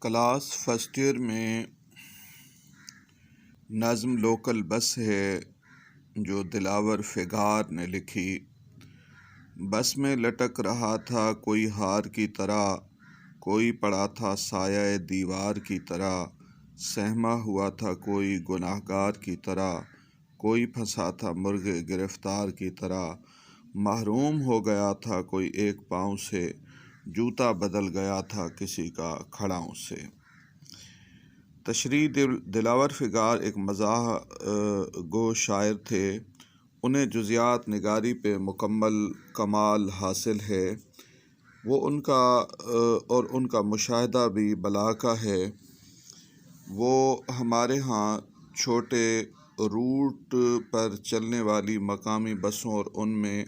Class first year میں نظم local بس ہے جو دلاور فگار نے لکھی۔ بس میں لٹک رہا تھا کوئی ہار کی طرح، کوئی پڑا تھا سایہ دیوار کی طرح، سہما ہوا تھا کوئی گناہگار کی طرح، کوئی پھنسا تھا مرغ گرفتار کی طرح، محروم ہو گیا تھا کوئی ایک پاؤں سے، جوتا بدل گیا تھا کسی کا کھڑاؤں سے۔ تشریح دلاور فگار ایک مزاح گو شاعر تھے۔ انہیں جزیات نگاری پہ مکمل کمال حاصل ہے۔ وہ ان کا مشاہدہ بھی بلا کا ہے۔ وہ ہمارے ہاں چھوٹے روٹ پر چلنے والی مقامی بسوں اور ان میں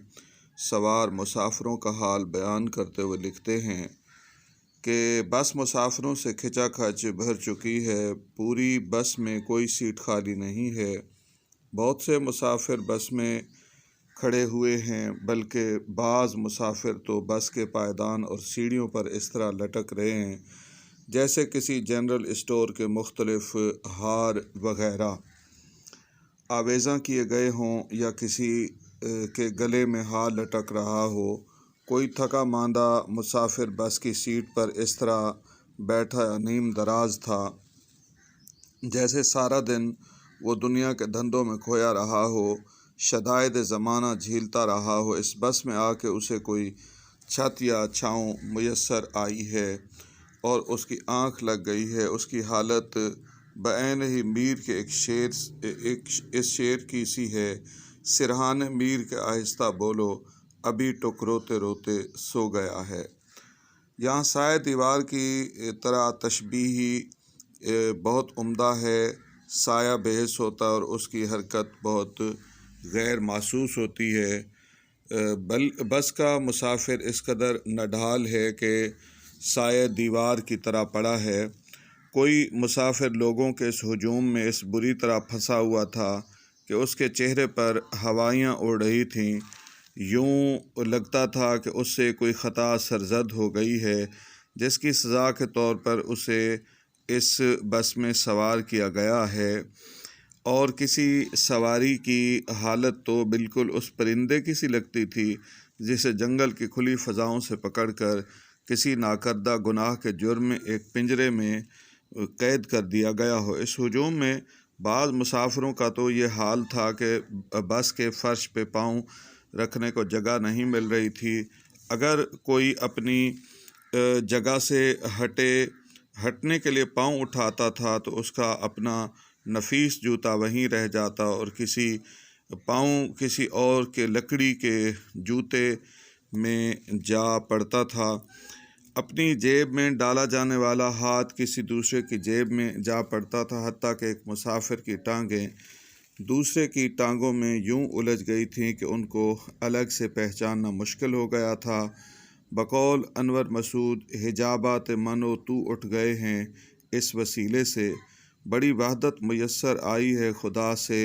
سوار مسافروں کا حال بیان کرتے ہوئے لکھتے ہیں کہ بس مسافروں سے کھچا کھچ بھر چکی ہے، پوری بس میں کوئی سیٹ خالی نہیں ہے، بہت سے مسافر بس میں کھڑے ہوئے ہیں، بلکہ بعض مسافر تو بس کے پائیدان اور سیڑھیوں پر اس طرح لٹک رہے ہیں جیسے کسی جنرل اسٹور کے مختلف ہار وغیرہ آویزاں کیے گئے ہوں یا کسی کے گلے میں ہار لٹک رہا ہو۔ کوئی تھکا ماندہ مسافر بس کی سیٹ پر اس طرح بیٹھا نیم دراز تھا جیسے سارا دن وہ دنیا کے دھندوں میں کھویا رہا ہو، شدائد زمانہ جھیلتا رہا ہو۔ اس بس میں آ کے اسے کوئی چھت یا چھاؤں میسر آئی ہے اور اس کی آنکھ لگ گئی ہے۔ اس کی حالت بعین ہی میر کے اس شعر کی سی ہے: سرہان میر کے آہستہ بولو، ابھی ٹک روتے روتے سو گیا ہے۔ یہاں سایہ دیوار کی طرح تشبیہ بہت عمدہ ہے۔ سایہ بے حس ہوتا ہے اور اس کی حرکت بہت غیر محسوس ہوتی ہے۔ بس کا مسافر اس قدر نڈھال ہے کہ سایہ دیوار کی طرح پڑا ہے۔ کوئی مسافر لوگوں کے اس ہجوم میں اس بری طرح پھنسا ہوا تھا کہ اس کے چہرے پر ہوائیاں اڑ رہی تھیں، یوں لگتا تھا کہ اس سے کوئی خطا سرزد ہو گئی ہے جس کی سزا کے طور پر اسے اس بس میں سوار کیا گیا ہے۔ اور کسی سواری کی حالت تو بالکل اس پرندے کی سی لگتی تھی جسے جنگل کی کھلی فضاؤں سے پکڑ کر کسی ناکردہ گناہ کے جرم میں ایک پنجرے میں قید کر دیا گیا ہو۔ اس ہجوم میں بعض مسافروں کا تو یہ حال تھا کہ بس کے فرش پہ پاؤں رکھنے کو جگہ نہیں مل رہی تھی۔ اگر کوئی اپنی جگہ سے ہٹنے کے لیے پاؤں اٹھاتا تھا تو اس کا اپنا نفیس جوتا وہیں رہ جاتا اور پاؤں کسی اور کے لکڑی کے جوتے میں جا پڑتا تھا۔ اپنی جیب میں ڈالا جانے والا ہاتھ کسی دوسرے کی جیب میں جا پڑتا تھا، حتیٰ کہ ایک مسافر کی ٹانگیں دوسرے کی ٹانگوں میں یوں الجھ گئی تھیں کہ ان کو الگ سے پہچاننا مشکل ہو گیا تھا۔ بقول انور مسعود، حجابات من و تو اٹھ گئے ہیں اس وسیلے سے، بڑی وحدت میسر آئی ہے خدا سے،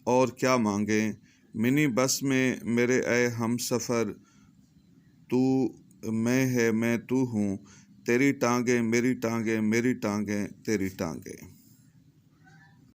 اور کیا مانگیں۔ منی بس میں میرے اے ہم سفر، تو میں ہے میں تو ہوں، تیری ٹانگیں میری ٹانگیں، میری ٹانگیں تیری ٹانگیں۔